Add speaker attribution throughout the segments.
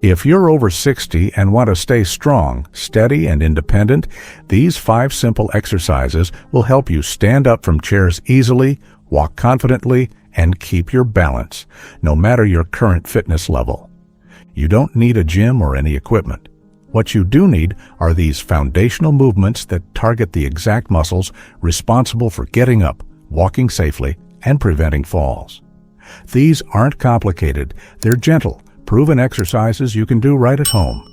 Speaker 1: If you're over 60 and want to stay strong, steady, and independent, these 5 simple exercises will help you stand up from chairs easily, walk confidently, and keep your balance, no matter your current fitness level. You don't need a gym or any equipment. What you do need are these foundational movements that target the exact muscles responsible for getting up, walking safely, and preventing falls. These aren't complicated. They're gentle, proven exercises you can do right at home.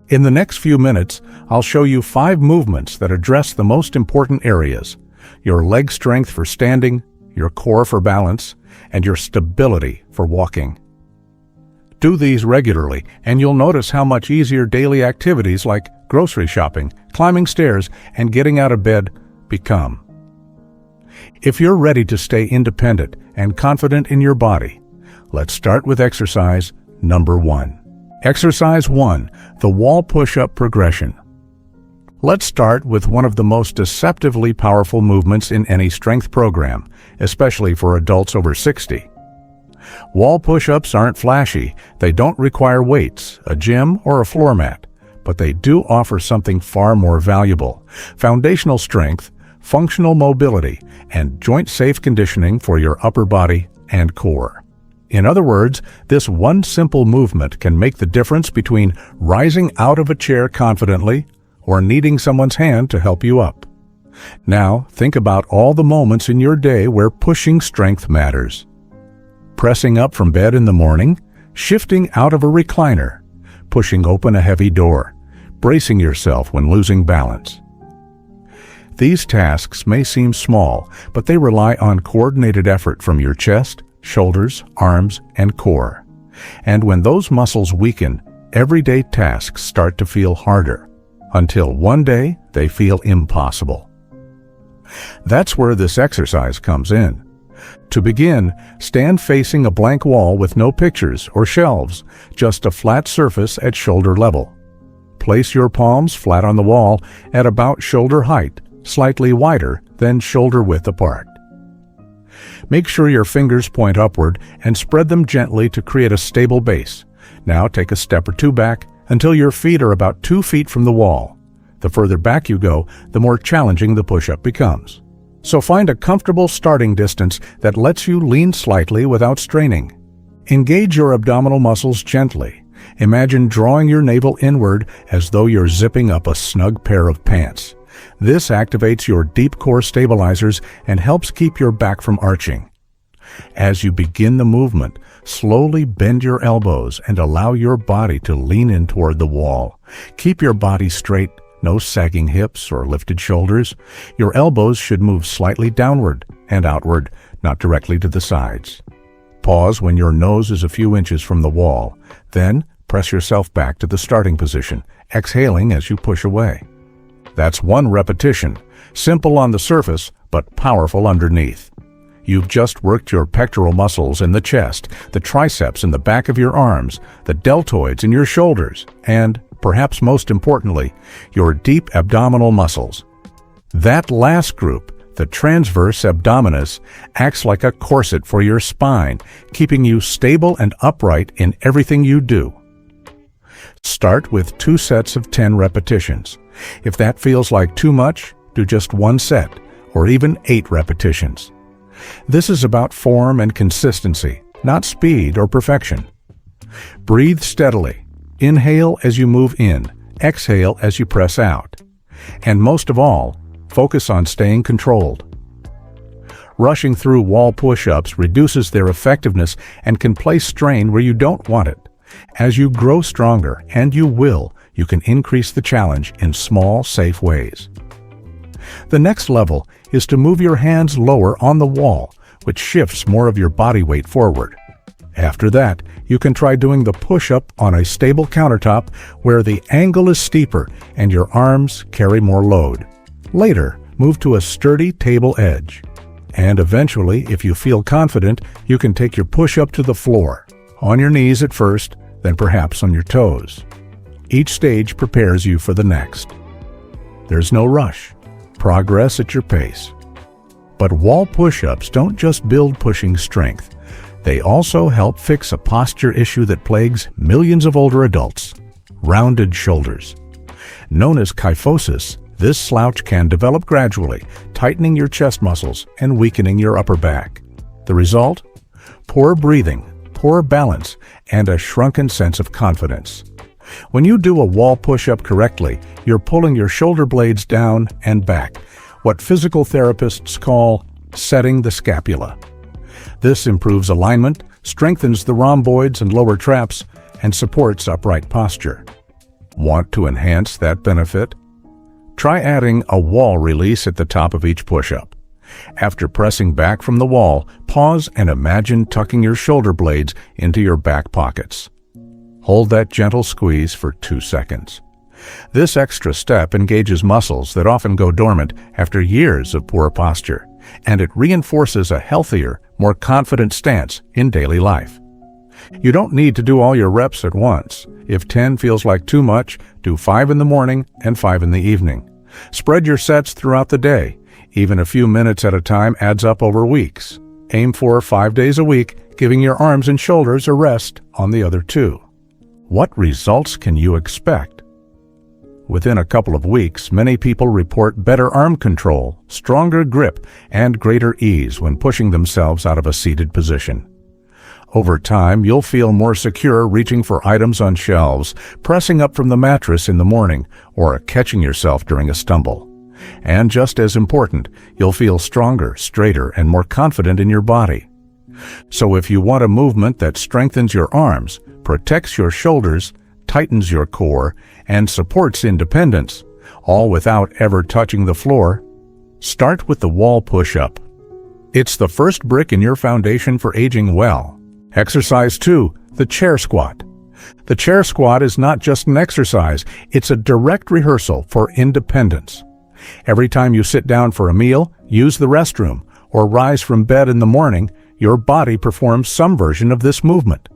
Speaker 1: In the next few minutes, I'll show you 5 movements that address the most important areas: your leg strength for standing, your core for balance, and your stability for walking. Do these regularly, and you'll notice how much easier daily activities like grocery shopping, climbing stairs, and getting out of bed become. If you're ready to stay independent and confident in your body, let's start with exercise number 1. Exercise 1, the wall push-up progression. Let's start with one of the most deceptively powerful movements in any strength program, especially for adults over 60. Wall push-ups aren't flashy. They don't require weights, a gym, or a floor mat, but they do offer something far more valuable: foundational strength, functional mobility, and joint-safe conditioning for your upper body and core. In other words, this one simple movement can make the difference between rising out of a chair confidently or needing someone's hand to help you up. Now, think about all the moments in your day where pushing strength matters. Pressing up from bed in the morning, shifting out of a recliner, pushing open a heavy door, bracing yourself when losing balance. These tasks may seem small, but they rely on coordinated effort from your chest, shoulders, arms, and core. And when those muscles weaken, everyday tasks start to feel harder, until one day they feel impossible. That's where this exercise comes in. To begin, stand facing a blank wall with no pictures or shelves, just a flat surface at shoulder level. Place your palms flat on the wall at about shoulder height, slightly wider than shoulder width apart. Make sure your fingers point upward and spread them gently to create a stable base. Now take a step or 2 back until your feet are about 2 feet from the wall. The further back you go, the more challenging the push-up becomes. So find a comfortable starting distance that lets you lean slightly without straining. Engage your abdominal muscles gently. Imagine drawing your navel inward as though you're zipping up a snug pair of pants. This activates your deep core stabilizers and helps keep your back from arching. As you begin the movement, slowly bend your elbows and allow your body to lean in toward the wall. Keep your body straight. No sagging hips or lifted shoulders. Your elbows should move slightly downward and outward, not directly to the sides. Pause when your nose is a few inches from the wall. Then press yourself back to the starting position, exhaling as you push away. That's 1 repetition, simple on the surface, but powerful underneath. You've just worked your pectoral muscles in the chest, the triceps in the back of your arms, the deltoids in your shoulders, and perhaps most importantly, your deep abdominal muscles. That last group, the transverse abdominis, acts like a corset for your spine, keeping you stable and upright in everything you do. Start with 2 sets of 10 repetitions. If that feels like too much, do just 1 set, or even 8 repetitions. This is about form and consistency, not speed or perfection. Breathe steadily. Inhale as you move in, exhale as you press out. And most of all, focus on staying controlled. Rushing through wall push-ups reduces their effectiveness and can place strain where you don't want it. As you grow stronger, and you will, you can increase the challenge in small, safe ways. The next level is to move your hands lower on the wall, which shifts more of your body weight forward. After that, you can try doing the push-up on a stable countertop where the angle is steeper and your arms carry more load. Later, move to a sturdy table edge. And eventually, if you feel confident, you can take your push-up to the floor, on your knees at first, then perhaps on your toes. Each stage prepares you for the next. There's no rush. Progress at your pace. But wall push-ups don't just build pushing strength. They also help fix a posture issue that plagues millions of older adults: rounded shoulders. Known as kyphosis, this slouch can develop gradually, tightening your chest muscles and weakening your upper back. The result? Poor breathing, poor balance, and a shrunken sense of confidence. When you do a wall push-up correctly, you're pulling your shoulder blades down and back, what physical therapists call setting the scapula. This improves alignment, strengthens the rhomboids and lower traps, and supports upright posture. Want to enhance that benefit? Try adding a wall release at the top of each push-up. After pressing back from the wall, pause and imagine tucking your shoulder blades into your back pockets. Hold that gentle squeeze for 2 seconds. This extra step engages muscles that often go dormant after years of poor posture, and it reinforces a healthier, more confident stance in daily life. You don't need to do all your reps at once. If 10 feels like too much, do 5 in the morning and 5 in the evening. Spread your sets throughout the day. Even a few minutes at a time adds up over weeks. Aim for 5 days a week, giving your arms and shoulders a rest on the other 2. What results can you expect? Within a couple of weeks, many people report better arm control, stronger grip, and greater ease when pushing themselves out of a seated position. Over time, you'll feel more secure reaching for items on shelves, pressing up from the mattress in the morning, or catching yourself during a stumble. And just as important, you'll feel stronger, straighter, and more confident in your body. So if you want a movement that strengthens your arms, protects your shoulders, tightens your core, and supports independence, all without ever touching the floor, start with the wall push-up. It's the first brick in your foundation for aging well. Exercise 2, the chair squat. The chair squat is not just an exercise, it's a direct rehearsal for independence. Every time you sit down for a meal, use the restroom, or rise from bed in the morning, your body performs some version of this movement.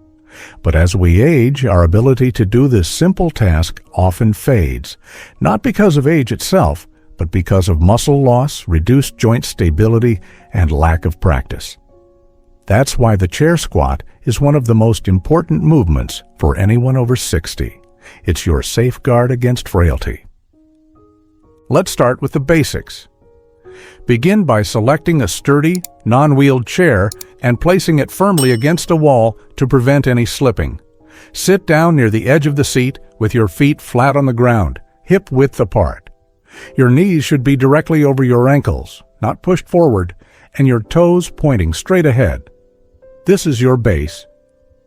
Speaker 1: But as we age, our ability to do this simple task often fades, not because of age itself, but because of muscle loss, reduced joint stability, and lack of practice. That's why the chair squat is one of the most important movements for anyone over 60. It's your safeguard against frailty. Let's start with the basics. Begin by selecting a sturdy, non-wheeled chair and placing it firmly against a wall to prevent any slipping. Sit down near the edge of the seat with your feet flat on the ground, hip-width apart. Your knees should be directly over your ankles, not pushed forward, and your toes pointing straight ahead. This is your base.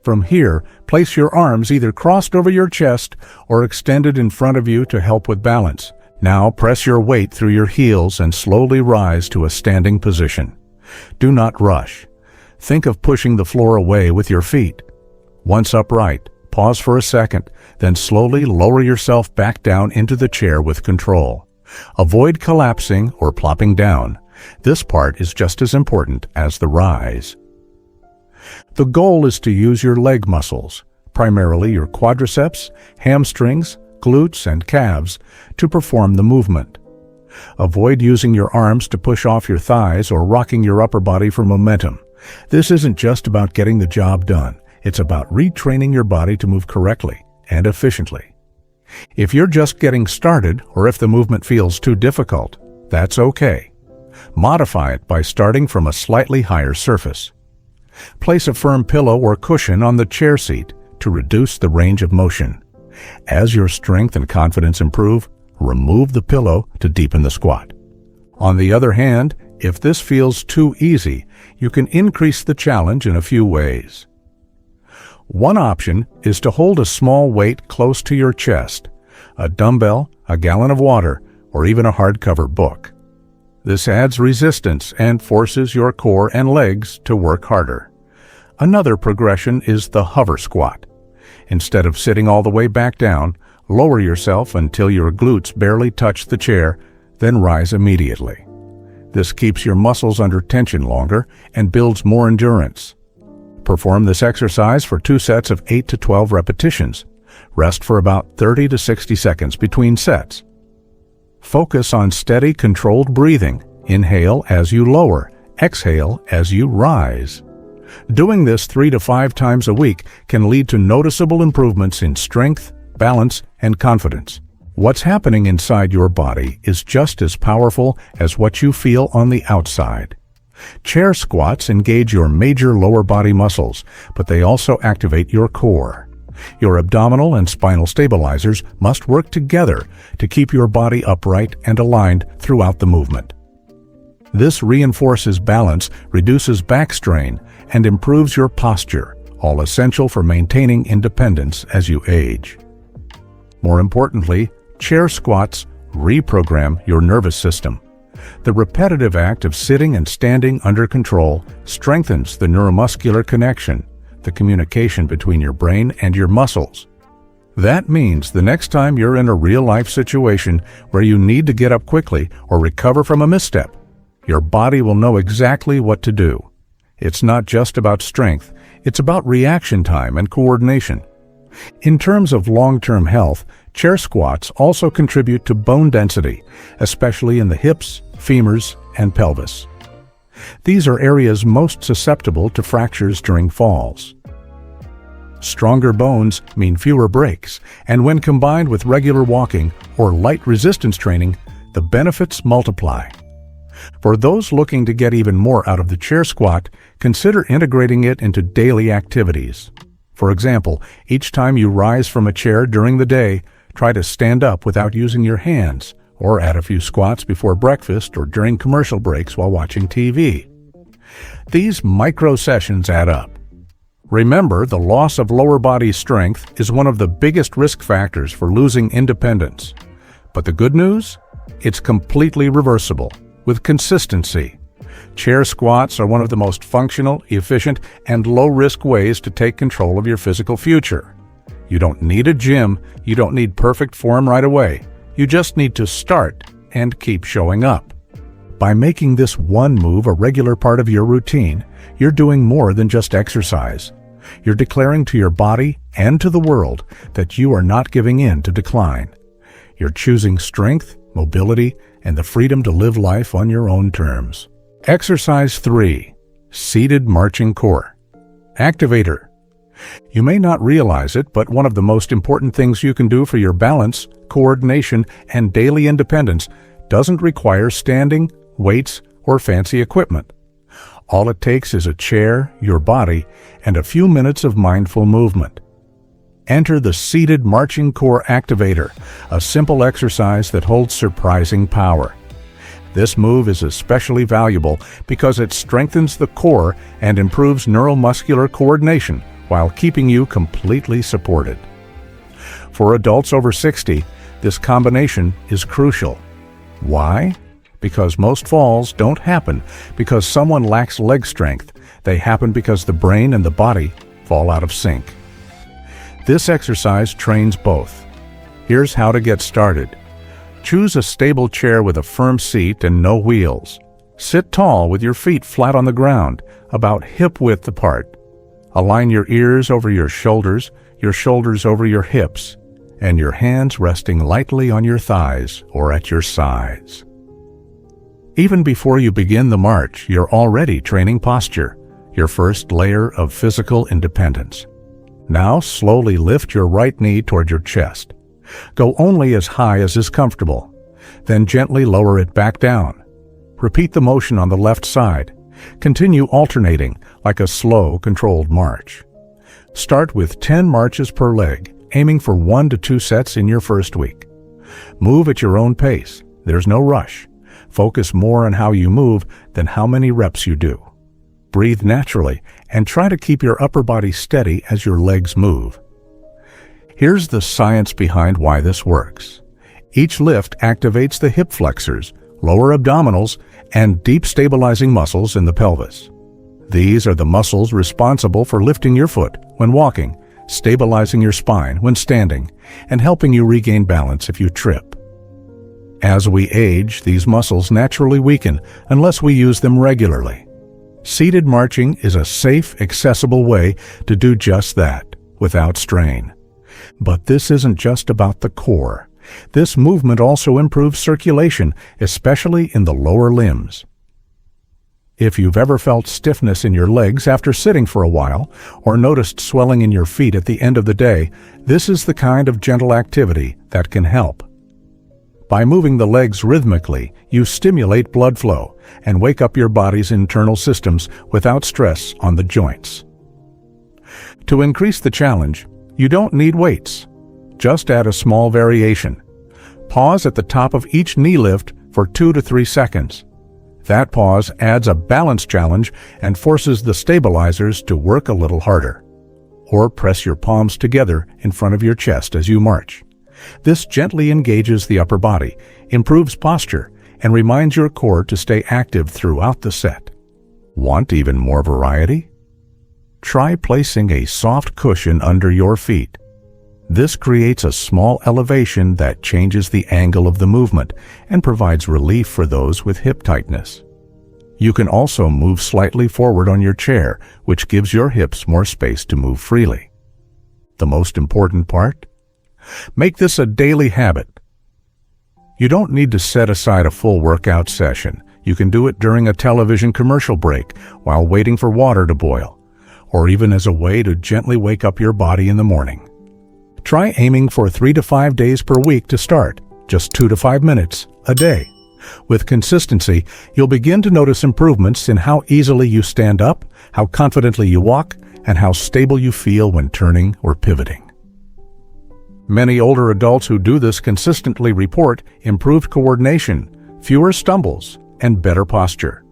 Speaker 1: From here, place your arms either crossed over your chest or extended in front of you to help with balance. Now press your weight through your heels and slowly rise to a standing position. Do not rush. Think of pushing the floor away with your feet. Once upright, pause for a second, then slowly lower yourself back down into the chair with control. Avoid collapsing or plopping down. This part is just as important as the rise. The goal is to use your leg muscles, primarily your quadriceps, hamstrings, glutes, and calves, to perform the movement. Avoid using your arms to push off your thighs or rocking your upper body for momentum. This isn't just about getting the job done. It's about retraining your body to move correctly and efficiently. If you're just getting started, or if the movement feels too difficult, that's okay. Modify it by starting from a slightly higher surface. Place a firm pillow or cushion on the chair seat to reduce the range of motion. As your strength and confidence improve, remove the pillow to deepen the squat. On the other hand, if this feels too easy, you can increase the challenge in a few ways. One option is to hold a small weight close to your chest, a dumbbell, a gallon of water, or even a hardcover book. This adds resistance and forces your core and legs to work harder. Another progression is the hover squat. Instead of sitting all the way back down, lower yourself until your glutes barely touch the chair, then rise immediately. This keeps your muscles under tension longer and builds more endurance. Perform this exercise for 2 sets of 8 to 12 repetitions. Rest for about 30 to 60 seconds between sets. Focus on steady, controlled breathing. Inhale as you lower, exhale as you rise. Doing this 3 to 5 times a week can lead to noticeable improvements in strength, balance, and confidence. What's happening inside your body is just as powerful as what you feel on the outside. Chair squats engage your major lower body muscles, but they also activate your core. Your abdominal and spinal stabilizers must work together to keep your body upright and aligned throughout the movement. This reinforces balance, reduces back strain, and improves your posture, all essential for maintaining independence as you age. More importantly, chair squats reprogram your nervous system. The repetitive act of sitting and standing under control strengthens the neuromuscular connection, the communication between your brain and your muscles. That means the next time you're in a real-life situation where you need to get up quickly or recover from a misstep, your body will know exactly what to do. It's not just about strength, it's about reaction time and coordination. In terms of long-term health, chair squats also contribute to bone density, especially in the hips, femurs, and pelvis. These are areas most susceptible to fractures during falls. Stronger bones mean fewer breaks, and when combined with regular walking or light resistance training, the benefits multiply. For those looking to get even more out of the chair squat, consider integrating it into daily activities. For example, each time you rise from a chair during the day, try to stand up without using your hands, or add a few squats before breakfast or during commercial breaks while watching TV. These micro sessions add up. Remember, the loss of lower body strength is one of the biggest risk factors for losing independence. But the good news? It's completely reversible with consistency. Chair squats are one of the most functional, efficient, and low-risk ways to take control of your physical future. You don't need a gym, you don't need perfect form right away. You just need to start and keep showing up. By making this one move a regular part of your routine, you're doing more than just exercise. You're declaring to your body and to the world that you are not giving in to decline. You're choosing strength, mobility, and the freedom to live life on your own terms. Exercise 3. Seated Marching Core. Activator. You may not realize it, but one of the most important things you can do for your balance, coordination, and daily independence doesn't require standing, weights, or fancy equipment. All it takes is a chair, your body, and a few minutes of mindful movement. Enter the Seated Marching Core Activator, a simple exercise that holds surprising power. This move is especially valuable because it strengthens the core and improves neuromuscular coordination while keeping you completely supported. For adults over 60, this combination is crucial. Why? Because most falls don't happen because someone lacks leg strength. They happen because the brain and the body fall out of sync. This exercise trains both. Here's how to get started. Choose a stable chair with a firm seat and no wheels. Sit tall with your feet flat on the ground, about hip-width apart. Align your ears over your shoulders over your hips, and your hands resting lightly on your thighs or at your sides. Even before you begin the march, you're already training posture, your first layer of physical independence. Now slowly lift your right knee toward your chest. Go only as high as is comfortable. Then gently lower it back down. Repeat the motion on the left side. Continue alternating like a slow, controlled march. Start with 10 marches per leg, aiming for 1 to 2 sets in your first week. Move at your own pace. There's no rush. Focus more on how you move than how many reps you do. Breathe naturally and try to keep your upper body steady as your legs move. Here's the science behind why this works. Each lift activates the hip flexors, lower abdominals, and deep stabilizing muscles in the pelvis. These are the muscles responsible for lifting your foot when walking, stabilizing your spine when standing, and helping you regain balance if you trip. As we age, these muscles naturally weaken unless we use them regularly. Seated marching is a safe, accessible way to do just that, without strain. But this isn't just about the core. This movement also improves circulation, especially in the lower limbs. If you've ever felt stiffness in your legs after sitting for a while, or noticed swelling in your feet at the end of the day, this is the kind of gentle activity that can help. By moving the legs rhythmically, you stimulate blood flow and wake up your body's internal systems without stress on the joints. To increase the challenge, you don't need weights. Just add a small variation. Pause at the top of each knee lift for 2 to 3 seconds. That pause adds a balance challenge and forces the stabilizers to work a little harder. Or press your palms together in front of your chest as you march. This gently engages the upper body, improves posture, and reminds your core to stay active throughout the set. Want even more variety? Try placing a soft cushion under your feet. This creates a small elevation that changes the angle of the movement and provides relief for those with hip tightness. You can also move slightly forward on your chair, which gives your hips more space to move freely. The most important part? Make this a daily habit. You don't need to set aside a full workout session. You can do it during a television commercial break while waiting for water to boil, or even as a way to gently wake up your body in the morning. Try aiming for 3 to 5 days per week to start, just 2 to 5 minutes a day. With consistency, you'll begin to notice improvements in how easily you stand up, how confidently you walk, and how stable you feel when turning or pivoting. Many older adults who do this consistently report improved coordination, fewer stumbles, and better posture.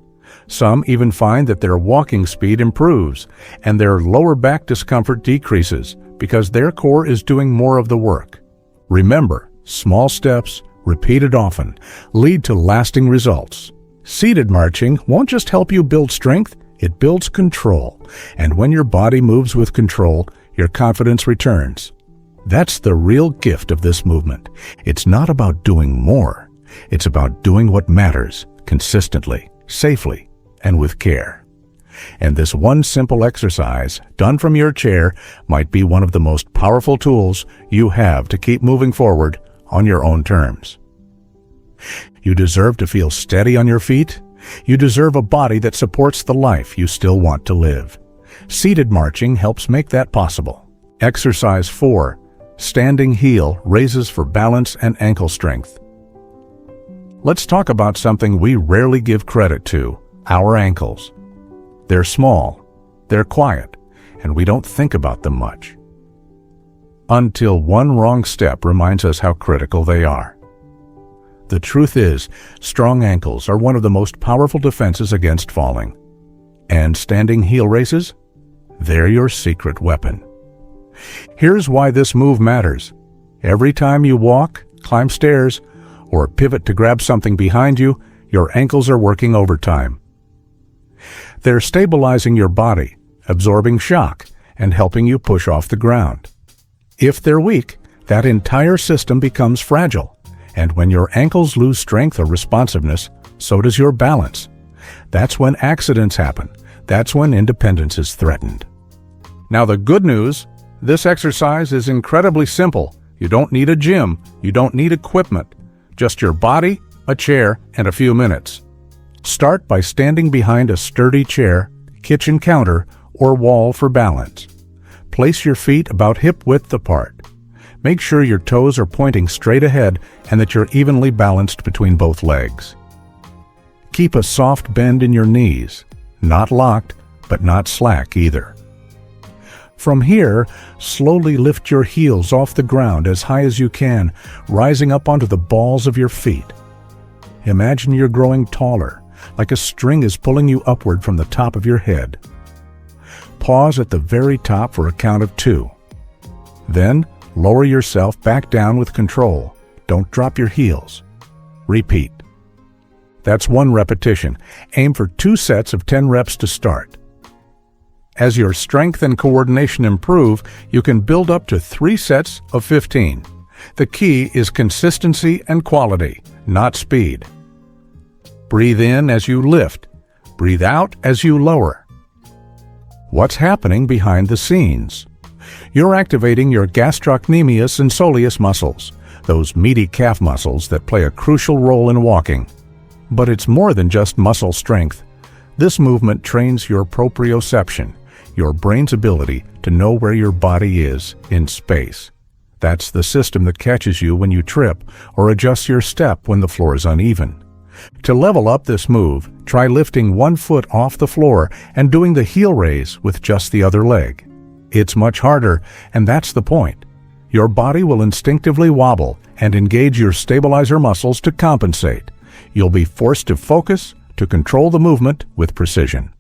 Speaker 1: Some even find that their walking speed improves and their lower back discomfort decreases because their core is doing more of the work. Remember, small steps, repeated often, lead to lasting results. Seated marching won't just help you build strength, it builds control. And when your body moves with control, your confidence returns. That's the real gift of this movement. It's not about doing more. It's about doing what matters, consistently, safely, and with care. And this one simple exercise, done from your chair, might be one of the most powerful tools you have to keep moving forward on your own terms. You deserve to feel steady on your feet. You deserve a body that supports the life you still want to live. Seated marching helps make that possible. Exercise 4. Standing heel raises for balance and ankle strength. Let's talk about something we rarely give credit to, our ankles. They're small, they're quiet, and we don't think about them much. Until one wrong step reminds us how critical they are. The truth is, strong ankles are one of the most powerful defenses against falling. And standing heel raises? They're your secret weapon. Here's why this move matters. Every time you walk, climb stairs, or pivot to grab something behind you, your ankles are working overtime. They're stabilizing your body, absorbing shock, and helping you push off the ground. If they're weak, that entire system becomes fragile, and when your ankles lose strength or responsiveness, so does your balance. That's when accidents happen. That's when independence is threatened. Now the good news, this exercise is incredibly simple. You don't need a gym, you don't need equipment, just your body, a chair, and a few minutes. Start by standing behind a sturdy chair, kitchen counter, or wall for balance. Place your feet about hip-width apart. Make sure your toes are pointing straight ahead and that you're evenly balanced between both legs. Keep a soft bend in your knees, not locked, but not slack either. From here, slowly lift your heels off the ground as high as you can, rising up onto the balls of your feet. Imagine you're growing taller, like a string is pulling you upward from the top of your head. Pause at the very top for a count of 2. Then, lower yourself back down with control. Don't drop your heels. Repeat. That's 1 repetition. Aim for 2 sets of 10 reps to start. As your strength and coordination improve, you can build up to 3 sets of 15. The key is consistency and quality, not speed. Breathe in as you lift. Breathe out as you lower. What's happening behind the scenes? You're activating your gastrocnemius and soleus muscles, those meaty calf muscles that play a crucial role in walking. But it's more than just muscle strength. This movement trains your proprioception, your brain's ability to know where your body is in space. That's the system that catches you when you trip or adjusts your step when the floor is uneven. To level up this move, try lifting one foot off the floor and doing the heel raise with just the other leg. It's much harder, and that's the point. Your body will instinctively wobble and engage your stabilizer muscles to compensate. You'll be forced to focus, to control the movement with precision.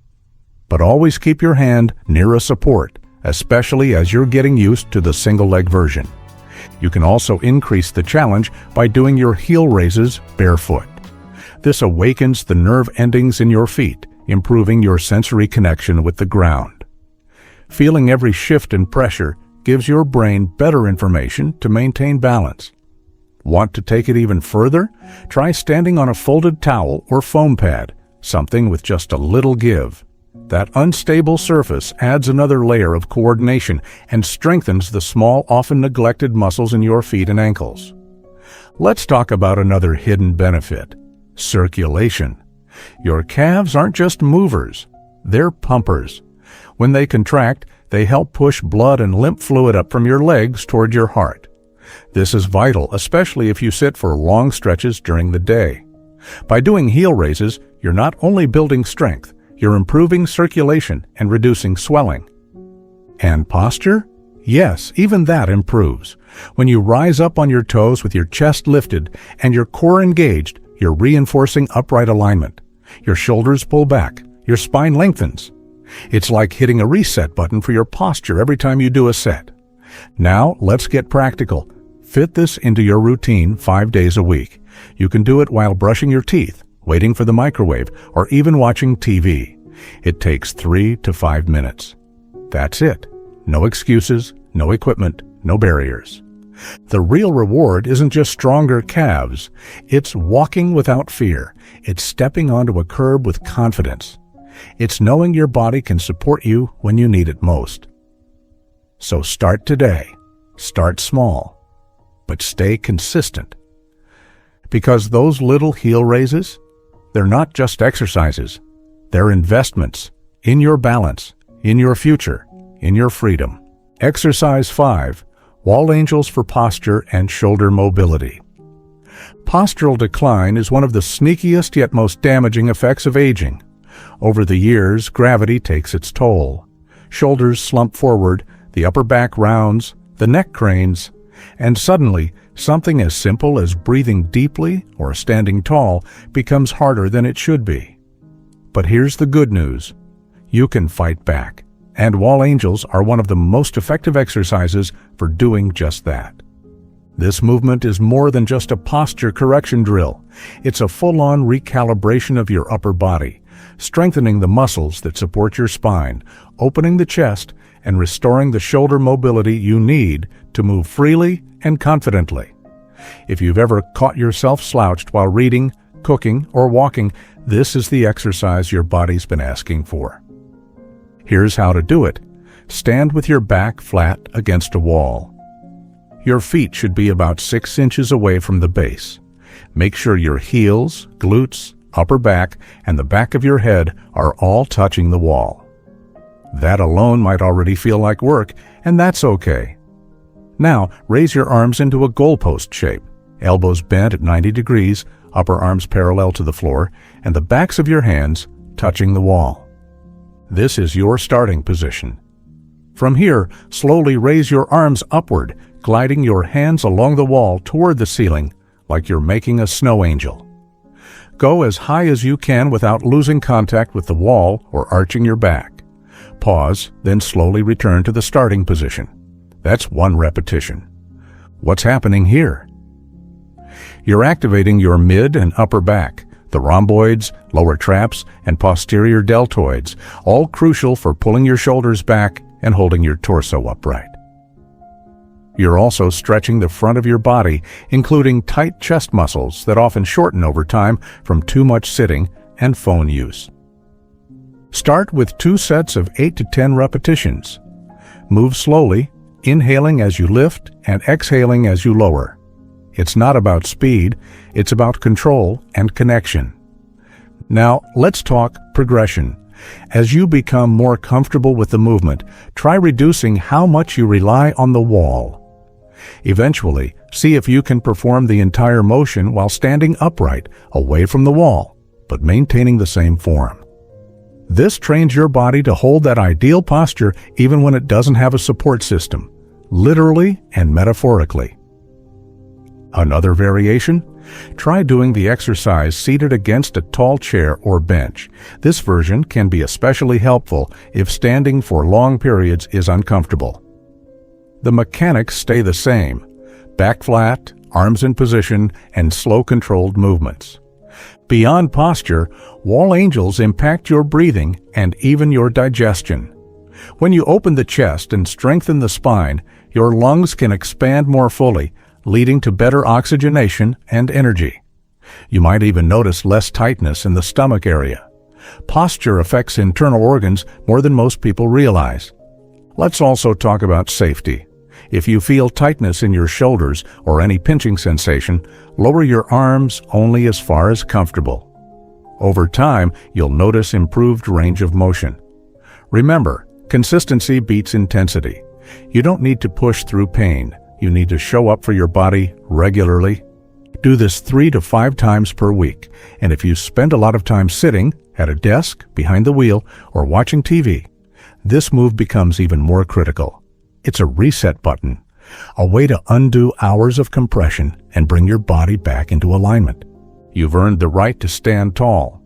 Speaker 1: But always keep your hand near a support, especially as you're getting used to the single leg version. You can also increase the challenge by doing your heel raises barefoot. This awakens the nerve endings in your feet, improving your sensory connection with the ground. Feeling every shift in pressure gives your brain better information to maintain balance. Want to take it even further? Try standing on a folded towel or foam pad, something with just a little give. That unstable surface adds another layer of coordination and strengthens the small, often neglected muscles in your feet and ankles. Let's talk about another hidden benefit: circulation. Your calves aren't just movers, they're pumpers. When they contract, they help push blood and lymph fluid up from your legs toward your heart. This is vital, especially if you sit for long stretches during the day. By doing heel raises, you're not only building strength, you're improving circulation and reducing swelling. And posture? Yes, even that improves. When you rise up on your toes with your chest lifted and your core engaged, you're reinforcing upright alignment. Your shoulders pull back, your spine lengthens. It's like hitting a reset button for your posture every time you do a set. Now, let's get practical. Fit this into your routine 5 days a week. You can do it while brushing your teeth, waiting for the microwave, or even watching TV. It takes 3 to 5 minutes. That's it. No excuses, no equipment, no barriers. The real reward isn't just stronger calves. It's walking without fear. It's stepping onto a curb with confidence. It's knowing your body can support you when you need it most. So start today. Start small. But stay consistent. Because those little heel raises, they're not just exercises. They're investments in your balance, in your future, in your freedom. Exercise 5. Wall Angels for posture and shoulder mobility. Postural decline is one of the sneakiest yet most damaging effects of aging. Over the years, gravity takes its toll. Shoulders slump forward, the upper back rounds, the neck cranes, and suddenly, something as simple as breathing deeply or standing tall becomes harder than it should be. But here's the good news. You can fight back, and Wall Angels are one of the most effective exercises for doing just that. This movement is more than just a posture correction drill. It's a full-on recalibration of your upper body, strengthening the muscles that support your spine, opening the chest, and restoring the shoulder mobility you need to move freely and confidently. If you've ever caught yourself slouched while reading, cooking, or walking, this is the exercise your body's been asking for. Here's how to do it. Stand with your back flat against a wall. Your feet should be about 6 inches away from the base. Make sure your heels, glutes, upper back, and the back of your head are all touching the wall. That alone might already feel like work, and that's okay. Now, raise your arms into a goalpost shape, elbows bent at 90 degrees, upper arms parallel to the floor, and the backs of your hands touching the wall. This is your starting position. From here, slowly raise your arms upward, gliding your hands along the wall toward the ceiling, like you're making a snow angel. Go as high as you can without losing contact with the wall or arching your back. Pause, then slowly return to the starting position. That's 1 repetition. What's happening here? You're activating your mid and upper back, the rhomboids, lower traps, and posterior deltoids, all crucial for pulling your shoulders back and holding your torso upright. You're also stretching the front of your body, including tight chest muscles that often shorten over time from too much sitting and phone use. Start with 2 sets of 8 to 10 repetitions. Move slowly, inhaling as you lift and exhaling as you lower. It's not about speed, it's about control and connection. Now, let's talk progression. As you become more comfortable with the movement, try reducing how much you rely on the wall. Eventually, see if you can perform the entire motion while standing upright, away from the wall, but maintaining the same form. This trains your body to hold that ideal posture even when it doesn't have a support system, literally and metaphorically. Another variation? Try doing the exercise seated against a tall chair or bench. This version can be especially helpful if standing for long periods is uncomfortable. The mechanics stay the same: back flat, arms in position, and slow controlled movements. Beyond posture, wall angels impact your breathing and even your digestion. When you open the chest and strengthen the spine, your lungs can expand more fully, leading to better oxygenation and energy. You might even notice less tightness in the stomach area. Posture affects internal organs more than most people realize. Let's also talk about safety. If you feel tightness in your shoulders or any pinching sensation, lower your arms only as far as comfortable. Over time, you'll notice improved range of motion. Remember, consistency beats intensity. You don't need to push through pain. You need to show up for your body regularly. Do this 3 to 5 times per week, and if you spend a lot of time sitting, at a desk, behind the wheel, or watching TV, this move becomes even more critical. It's a reset button, a way to undo hours of compression and bring your body back into alignment. You've earned the right to stand tall,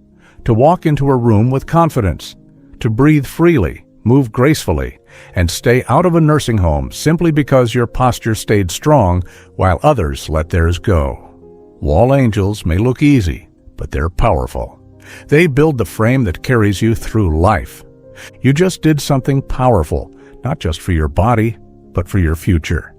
Speaker 1: to walk into a room with confidence, to breathe freely, move gracefully, and stay out of a nursing home simply because your posture stayed strong while others let theirs go. Wall angels may look easy, but they're powerful. They build the frame that carries you through life. You just did something powerful, not just for your body, but for your future.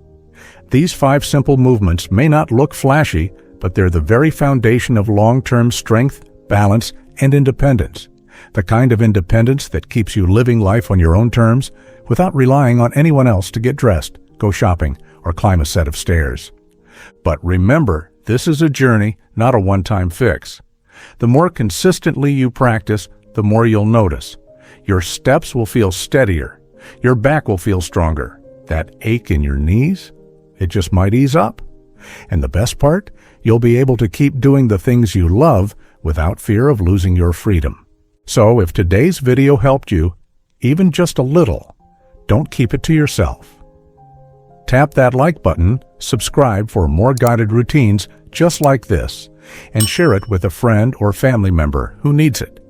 Speaker 1: These 5 simple movements may not look flashy, but they're the very foundation of long-term strength, balance, and independence. The kind of independence that keeps you living life on your own terms without relying on anyone else to get dressed, go shopping, or climb a set of stairs. But remember, this is a journey, not a one-time fix. The more consistently you practice, the more you'll notice. Your steps will feel steadier. Your back will feel stronger. That ache in your knees, it just might ease up. And the best part, you'll be able to keep doing the things you love without fear of losing your freedom. So if today's video helped you, even just a little, don't keep it to yourself. Tap that like button, subscribe for more guided routines just like this, and share it with a friend or family member who needs it.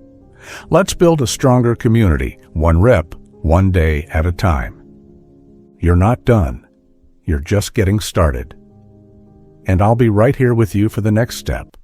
Speaker 1: Let's build a stronger community, one rep, one day at a time. You're not done. You're just getting started. And I'll be right here with you for the next step.